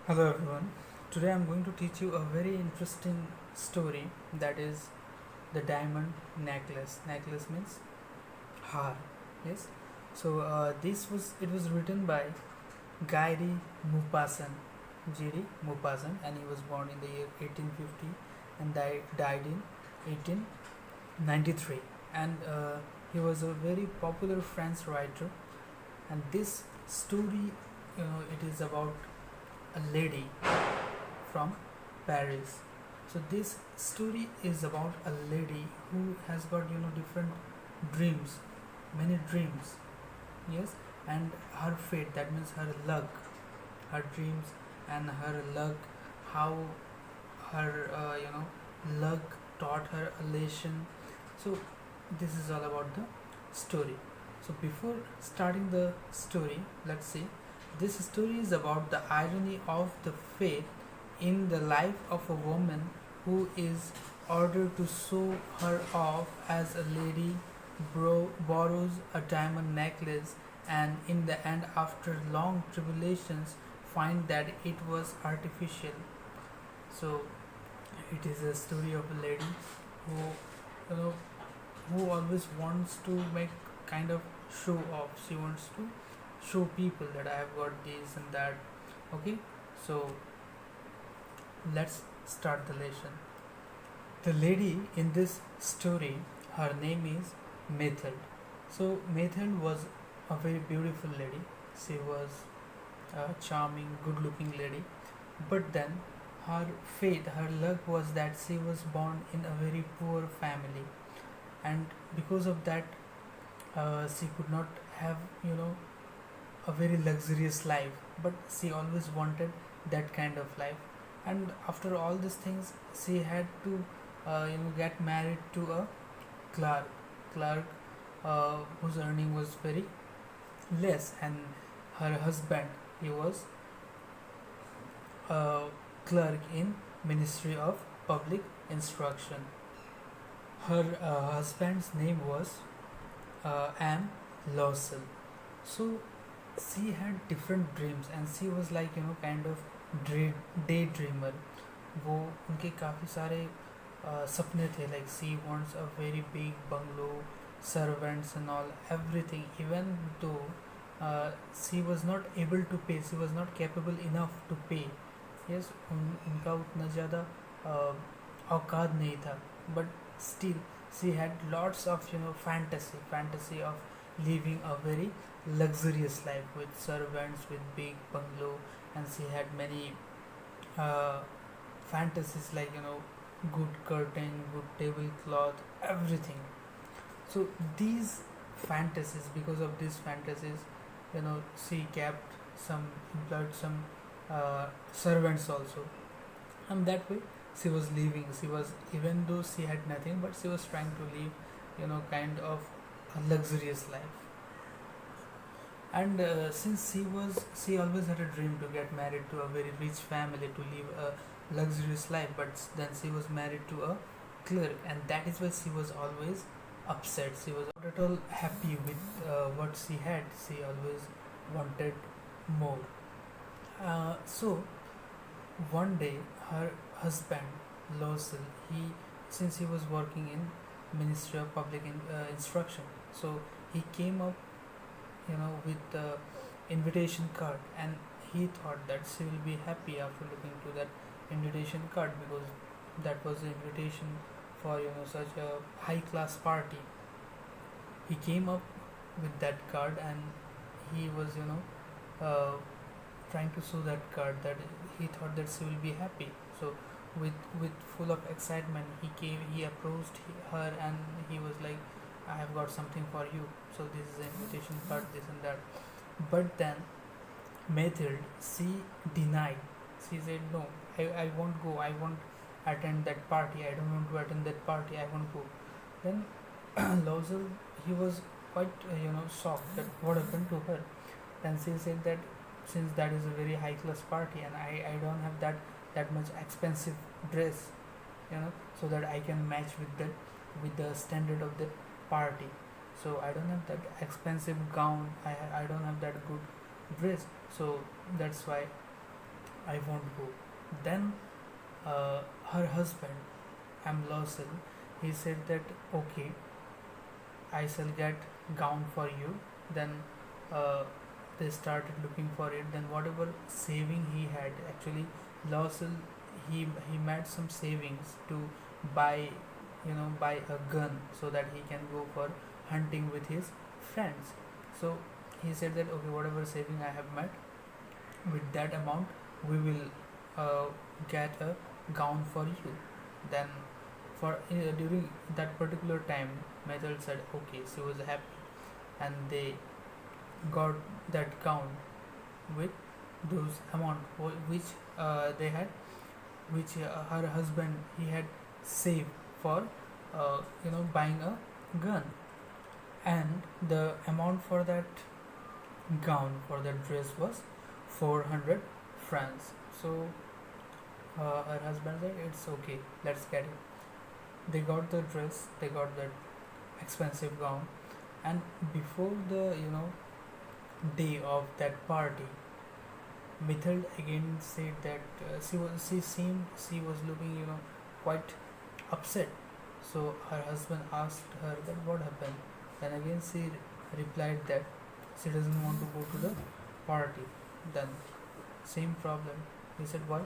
Hello everyone. Today I'm going to teach you a very interesting story, that is the diamond necklace. Necklace means har. Yes. This was written by Gairi Maupassant, G.D. Maupassant, and he was born in the year 1850 and died in 1893. And he was a very popular French writer. And this story, it is about a lady from Paris. So this story is about a lady who has got different dreams, many dreams. Yes, and her fate, that means her luck, her dreams and her luck, how her luck taught her a lesson. So this is all about the story. So before starting the story, let's see. This story is about the irony of the fate in the life of a woman who is ordered to show her off as a lady, borrows a diamond necklace, and in the end, after long tribulations, find that it was artificial. So it is a story of a lady who you know who always wants to make kind of show off. She wants to show people that I have got this and that. Okay, so let's start the lesson. The lady in this story, her name is Method. So Method was a very beautiful lady. She was a charming, good-looking lady. But then her fate, her luck was that she was born in a very poor family, and because of that, she could not have a very luxurious life. But she always wanted that kind of life. And after all these things, she had to get married to a clerk clerk whose earning was very less, and her husband, he was a clerk in Ministry of Public Instruction. Her husband's name was Anne Lawson. So she had different dreams, and she was like kind of daydreamer. वो उनके काफ़ी सारे सपने थे. Like she wants a very big bungalow, servants and all, everything. Even though she was not able to pay, she was not capable enough to pay. Yes, उनका उतना ज़्यादा औकात नहीं था. But still she had lots of fantasy of living a very luxurious life with servants, with big bungalow. And she had many uh, fantasies, like good curtain, good tablecloth, everything. So these fantasies, because of these fantasies, she kept some, employed some servants also. And that way she was living, she was, even though she had nothing, but she was trying to live kind of a luxurious life. And since she always had a dream to get married to a very rich family, to live a luxurious life. But then she was married to a clerk, and that is why she was always upset. She was not at all happy with what she had. She always wanted more. So one day her husband Lowell, he since he was working in Ministry of Public Instruction, so he came up with the invitation card, and he thought that she will be happy after looking to that invitation card, because that was the invitation for such a high class party. He came up with that card, and he was uh, trying to show that card, that he thought that she will be happy. So with full of excitement, he approached her, and he was like, I have got something for you. So this is an invitation card, this and that. But then Mathilde, she denied. She said, no, I won't go, I won't attend that party, I don't want to attend that party, I won't go. Then Lowell, he was quite shocked that what happened to her. Then she said that since that is a very high class party, and I don't have that much expensive dress, so that I can match with the standard of the party. So I don't have that expensive gown, I don't have that good dress. So that's why I won't go. Then her husband, M. Lawson, he said that okay, I shall get gown for you. Then uh, they started looking for it. Then whatever saving he had, actually, Lawson, he made some savings to buy, buy a gun so that he can go for hunting with his friends. So he said that okay, whatever saving I have made, with that amount we will uh, get a gown for you. Then during that particular time, Method said okay, she was happy, and they got that gown with those amount which they had, which her husband he had saved for buying a gun. And the amount for that gown, for that dress, was 400 francs. So her husband said it's okay, let's get it. They got the dress, they got that expensive gown. And before the day of that party, Mithil again said that she was looking quite upset. So her husband asked her that what happened. Then again she replied that she doesn't want to go to the party. Then same problem. He said why?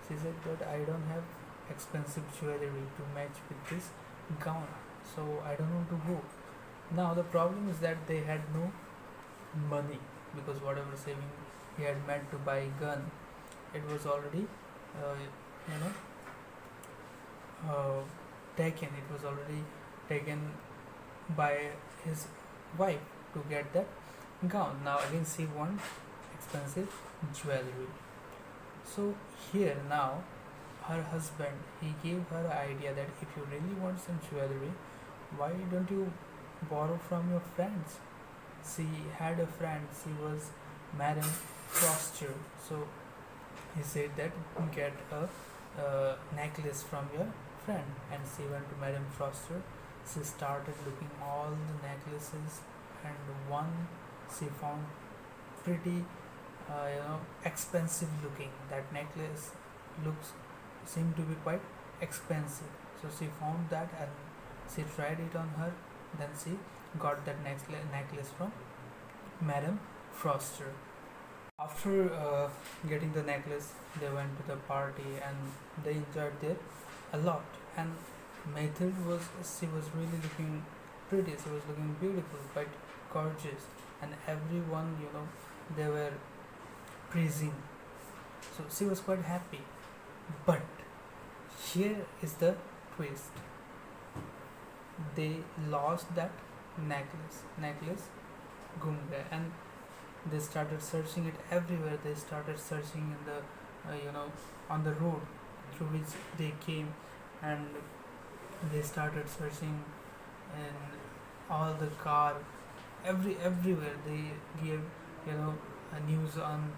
She said that I don't have expensive jewelry to match with this gown, so I don't want to go. Now the problem is that they had no money, because whatever saving he had made to buy a gun, it was already uh, you know uh, taken. It was already taken by his wife to get that gown. Now again she wants expensive jewelry. So here now her husband he gave her an idea that if you really want some jewelry, why don't you borrow from your friends? She had a friend, she was Madame Foster. So he said that get a necklace from your friend, and she went to Madame Foster. She started looking all the necklaces, and one she found pretty expensive looking. That necklace looks seemed to be quite expensive. So she found that and she tried it on her. Then she got that necklace from Madame Foster. After getting the necklace, they went to the party and they enjoyed there a lot. And Method was she was really looking pretty. She was looking beautiful, quite gorgeous, and everyone they were praising. So she was quite happy. But here is the twist. They lost that necklace gum gaya, and they started searching it everywhere. They started searching in the on the road through which they came, and they started searching in all the car, everywhere. They gave a news on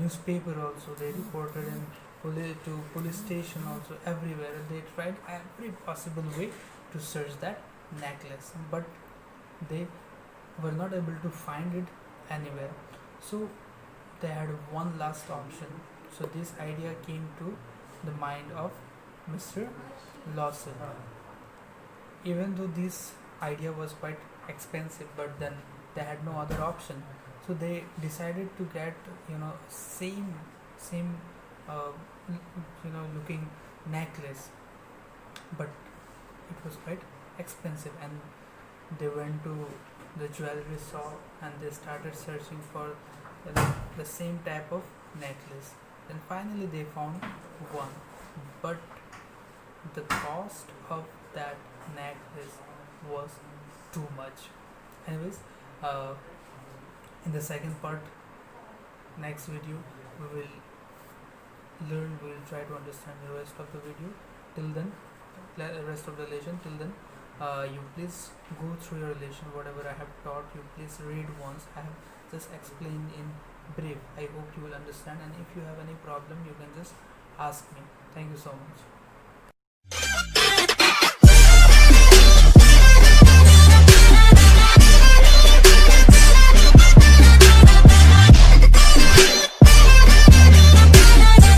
newspaper also. They reported in police station also, everywhere. They tried every possible way to search that necklace, but they were not able to find it anywhere. So they had one last option. So this idea came to the mind of Mr. Lawson. Even though this idea was quite expensive, but then they had no other option. So they decided to get same uh, looking necklace, but it was quite expensive. And they went to the jewelry shop and they started searching for the same type of necklace. Then finally they found one, but the cost of that necklace was too much. Anyways, in the second part, next video, we will try to understand the rest of the video. Till then, rest of the relation. Till then, you please go through your relation. Whatever I have taught you, please read once. I have just explained in brief. I hope you will understand, and if you have any problem, you can just ask me. Thank you so much.